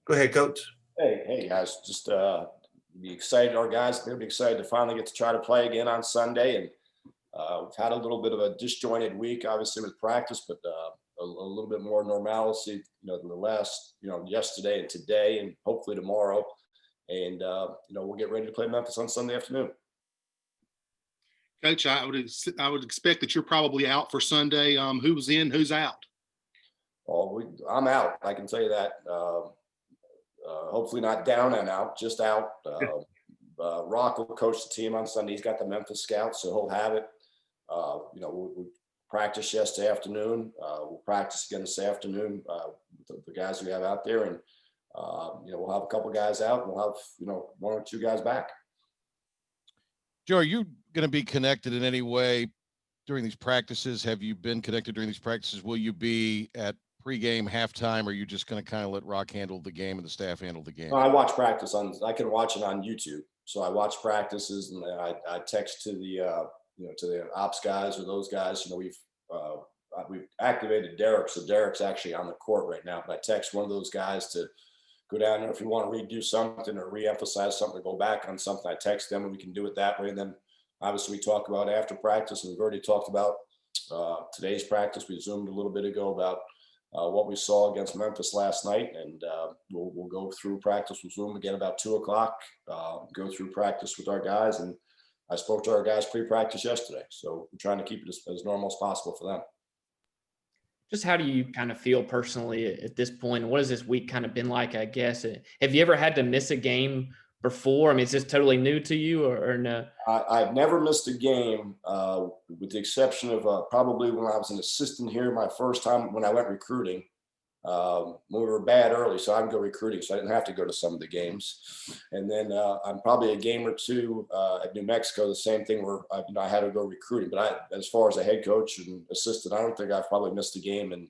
Go ahead, Coach. Hey guys, just be excited. Our guys, they'll be excited to finally get to try to play again on Sunday. And we've had a little bit of a disjointed week, obviously with practice, but a little bit more normalcy, than the last, yesterday and today, and hopefully tomorrow. And we'll get ready to play Memphis on Sunday afternoon. Coach, I would expect that you're probably out for Sunday. Who's in? Who's out? I'm out. I can tell you that. Hopefully not down and out, just out. Rock will coach the team on Sunday. He's got the Memphis Scouts, so he'll have it. We practiced yesterday afternoon. We'll practice again this afternoon with the guys we have out there, and we'll have a couple guys out, and we'll have one or two guys back. Joe, are you going to be connected in any way during these practices? Have you been connected during these practices? Will you be at pregame, halftime, or are you just going to kind of let Rock handle the game and the staff handle the game? I watch practice I can watch it on YouTube. So I watch practices, and I text to the to the ops guys or those guys. We've activated Derek, so Derek's actually on the court right now. But I text one of those guys to go down there if you want to redo something or reemphasize something or go back on something. I text them, and we can do it that way. And then obviously we talk about after practice, and we've already talked about today's practice. We zoomed a little bit ago about what we saw against Memphis last night, and we'll go through practice with Zoom again about 2:00. Go through practice with our guys, and I spoke to our guys pre-practice yesterday, so we're trying to keep it as normal as possible for them. Just how do you kind of feel personally at this point? What has this week kind of been like, I guess? Have you ever had to miss a game before? I mean, is this totally new to you or no? I've never missed a game, with the exception of probably when I was an assistant here, my first time when I went recruiting. We were bad early, so I would go recruiting, so I didn't have to go to some of the games. And then I'm probably a game or two at New Mexico, the same thing where I had to go recruiting. But as far as a head coach and assistant, I don't think I've probably missed a game in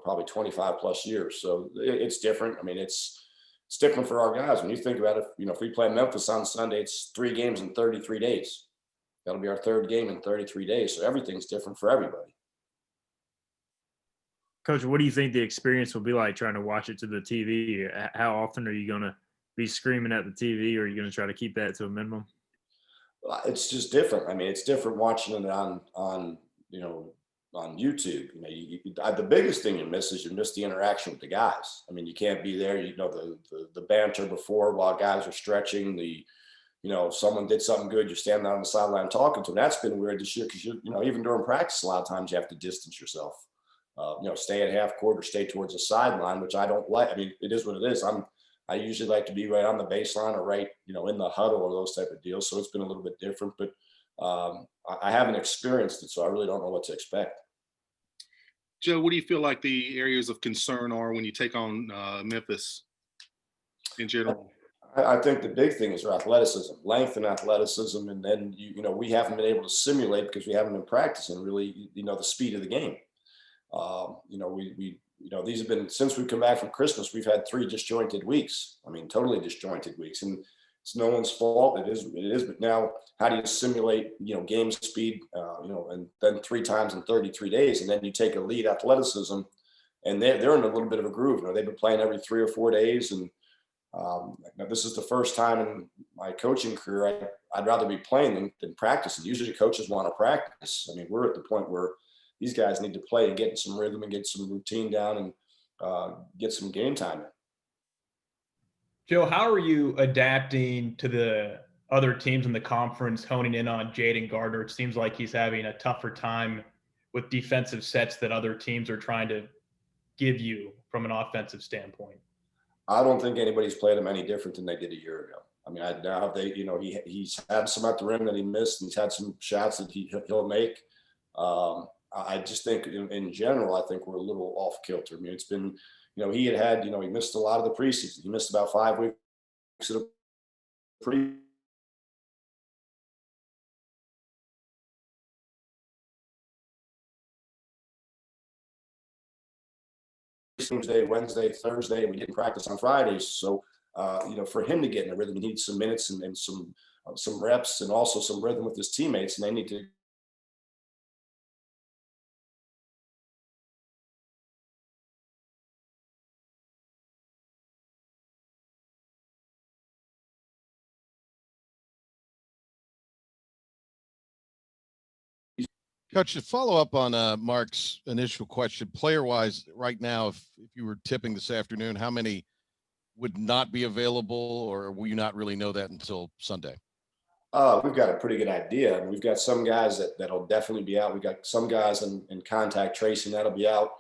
probably 25 plus years. So it's different. I mean, it's different for our guys. When you think about it, if we play Memphis on Sunday, it's 3 games in 33 days. That'll be our third game in 33 days. So everything's different for everybody. Coach, what do you think the experience will be like trying to watch it to the TV? How often are you going to be screaming at the TV, or are you going to try to keep that to a minimum? It's just different. I mean, it's different watching it on YouTube. The biggest thing you miss is the interaction with the guys. I mean, you can't be there. The banter before while guys are stretching. Someone did something good, you're standing on the sideline talking to them. That's been weird this year because even during practice, a lot of times you have to distance yourself. Stay at half court or stay towards the sideline, which I don't like. I mean, it is what it is. I usually like to be right on the baseline or right, in the huddle or those type of deals. So it's been a little bit different, but I haven't experienced it, so I really don't know what to expect. Joe, what do you feel like the areas of concern are when you take on Memphis in general? I think the big thing is their athleticism, length and athleticism. And then, we haven't been able to simulate because we haven't been practicing really, the speed of the game. These have been, since we come back from Christmas, we've had 3 disjointed weeks. I mean, totally disjointed weeks, and it's no one's fault. It is. But now, how do you simulate, game speed, and then 3 times in 33 days, and then you take elite athleticism, and they're in a little bit of a groove. They've been playing every 3 or 4 days, and this is the first time in my coaching career I'd rather be playing than practicing. Usually, coaches want to practice. I mean, we're at the point where these guys need to play and get some rhythm and get some routine down and get some game time in. Joe, how are you adapting to the other teams in the conference honing in on Jaden Gardner? It seems like he's having a tougher time with defensive sets that other teams are trying to give you from an offensive standpoint. I don't think anybody's played him any different than they did a year ago. I mean, he's had some at the rim that he missed, and he's had some shots that he'll make. I just think in general, I think we're a little off kilter. I mean, it's been, he missed a lot of the preseason. He missed about 5 weeks of the pre Tuesday, Wednesday, Thursday, and we didn't practice on Fridays. So, for him to get in a rhythm, he needs some minutes and some reps and also some rhythm with his teammates, and they need to Coach, to follow up on Mark's initial question, player-wise, right now, if you were tipping this afternoon, how many would not be available, or will you not really know that until Sunday? We've got a pretty good idea. And we've got some guys that'll definitely be out. We got some guys in contact tracing that'll be out.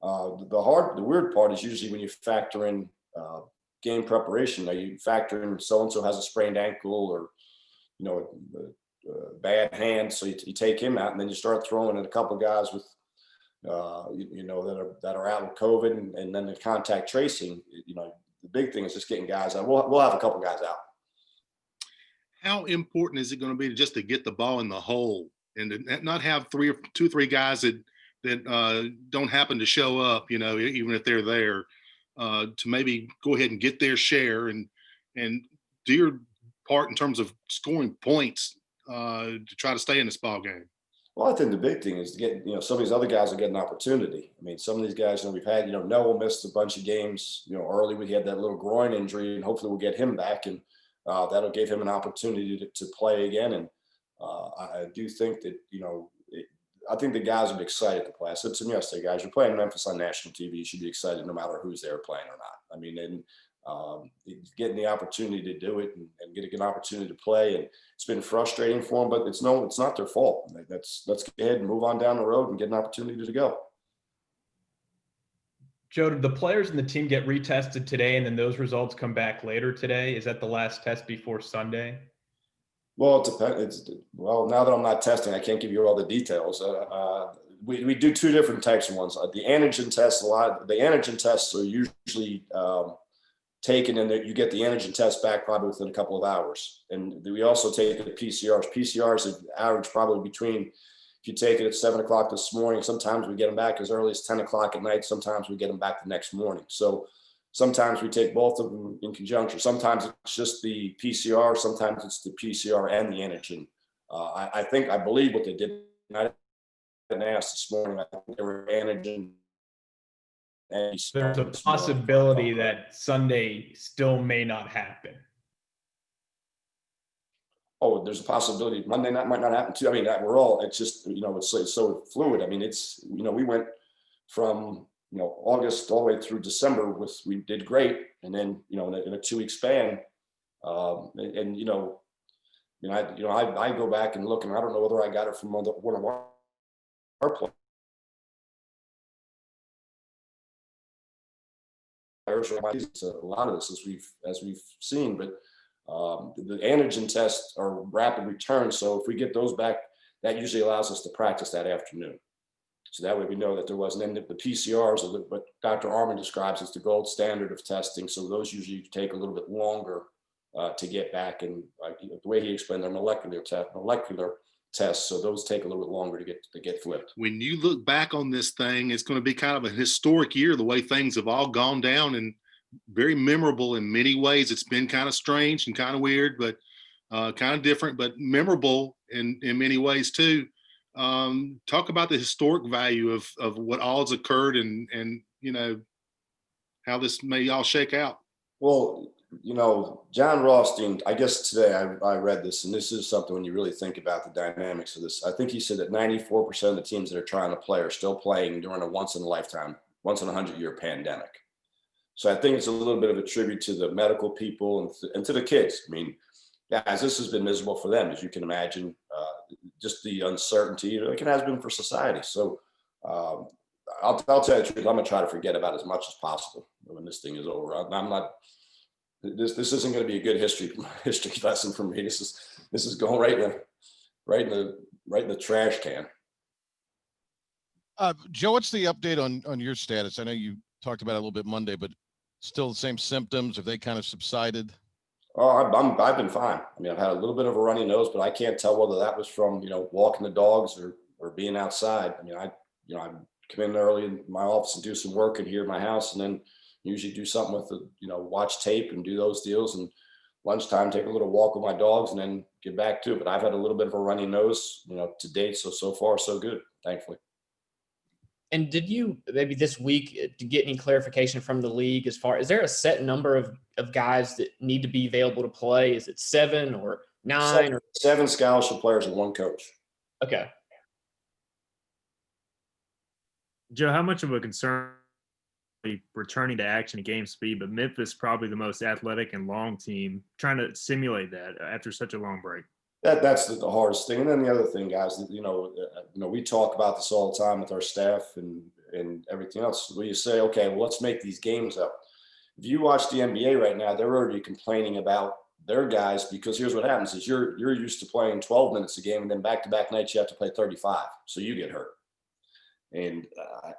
The weird part is usually when you factor in game preparation. Now you factor in so-and-so has a sprained ankle or, a bad hand. So you take him out, and then you start throwing in a couple of guys with, that are out with COVID, and then the contact tracing. The big thing is just getting guys out. We'll have a couple guys out. How important is it going to be to get the ball in the hole and to not have two, three guys that don't happen to show up, even if they're there, to maybe go ahead and get their share and do your part in terms of scoring points to try to stay in this ball game? Well, I think the big thing is to get, some of these other guys will get an opportunity. I mean, some of these guys, we've had, Noah missed a bunch of games, early. We had that little groin injury, and hopefully we'll get him back, and that'll give him an opportunity to play again. And I do think that, I think the guys will be excited to play. I said to them yesterday, guys, you're playing Memphis on national TV. You should be excited no matter who's there playing or not. I mean, and getting the opportunity to do it and getting an opportunity to play. And it's been frustrating for them, but it's not their fault. Let's get ahead and move on down the road and get an opportunity to go. Joe, did the players and the team get retested today, and then those results come back later today? Is that the last test before Sunday? Well, it depends. Well, now that I'm not testing, I can't give you all the details. We do two different types of ones. The antigen tests, the antigen tests are usually taken, and you get the antigen test back probably within a couple of hours. And we also take the PCRs. PCRs average probably between, if you take it at 7 o'clock this morning, sometimes we get them back as early as 10 o'clock at night. Sometimes we get them back the next morning. So sometimes we take both of them in conjunction. Sometimes it's just the PCR. Sometimes it's the PCR and the antigen. I believe what they did, I didn't ask this morning, I think they were antigen. And There's a possibility that Sunday still may not happen. Oh, there's a possibility Monday night might not happen too. I mean, it's just, it's so fluid. I mean, we went from, August all the way through December we did great. And then, in a 2-week span, I go back and look, and I don't know whether I got it from one of our players. It's a lot of this as we've seen, but the antigen tests are rapid return. So if we get those back, that usually allows us to practice that afternoon. So that way we know that there wasn't. And the PCRs are what Dr. Arman describes as the gold standard of testing. So those usually take a little bit longer to get back. And the way he explained, they're molecular tests. So those take a little bit longer to get flipped. When you look back on this thing, it's going to be kind of a historic year, the way things have all gone down, and very memorable in many ways. It's been kind of strange and kind of weird, but kind of different, but memorable in many ways too. Talk about the historic value of what all's occurred and how this may all shake out. Well, John Rothstein, I guess today I read this, and this is something when you really think about the dynamics of this. I think he said that 94% of the teams that are trying to play are still playing during a once in a 100-year pandemic. So I think it's a little bit of a tribute to the medical people and to the kids. I mean, guys, this has been miserable for them, as you can imagine. Just the uncertainty, like it has been for society. So I'll tell you the truth, I'm going to try to forget about as much as possible when this thing is over. I'm not. This isn't going to be a good history lesson for me. This is going right in the trash can. Joe, what's the update on your status? I know you talked about it a little bit Monday, but still the same symptoms? Have they kind of subsided? Oh, I've been fine. I mean, I've had a little bit of a runny nose, but I can't tell whether that was from walking the dogs or being outside. I mean, I come in early in my office and do some work in here at my house, and then usually do something with watch tape and do those deals, and lunchtime take a little walk with my dogs and then get back to it. But I've had a little bit of a runny nose, to date. So far so good, thankfully. And did you maybe this week to get any clarification from the league is there a set number of guys that need to be available to play? Is it 7 or 9 or 7 scholarship players and 1 coach? Okay. Joe, how much of a concern returning to action at game speed, but Memphis probably the most athletic and long team, trying to simulate that after such a long break? That's the hardest thing. And then the other thing, guys, we talk about this all the time with our staff and everything else. Where you say, okay, well, let's make these games up. If you watch the NBA right now, they're already complaining about their guys because here's what happens: is you're used to playing 12 minutes a game, and then back-to-back nights you have to play 35, so you get hurt. And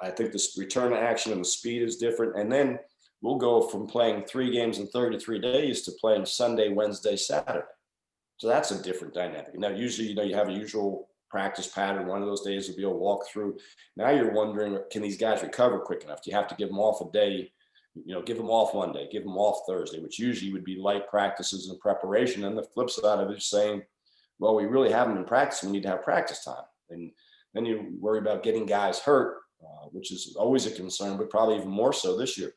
I think this return to action and the speed is different. And then we'll go from playing 3 games in 33 days to playing Sunday, Wednesday, Saturday. So that's a different dynamic. Now, usually, you have a usual practice pattern. One of those days will be a walkthrough. Now you're wondering, can these guys recover quick enough? Do you have to give them off a day? Give them off one day, give them off Thursday, which usually would be light practices and preparation. And the flip side of it is saying, well, we really haven't been practicing. We need to have practice time. And then you worry about getting guys hurt, which is always a concern, but probably even more so this year.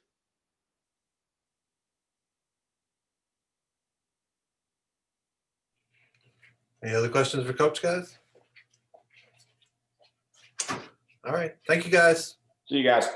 Any other questions for Coach, guys? All right. Thank you, guys. See you guys.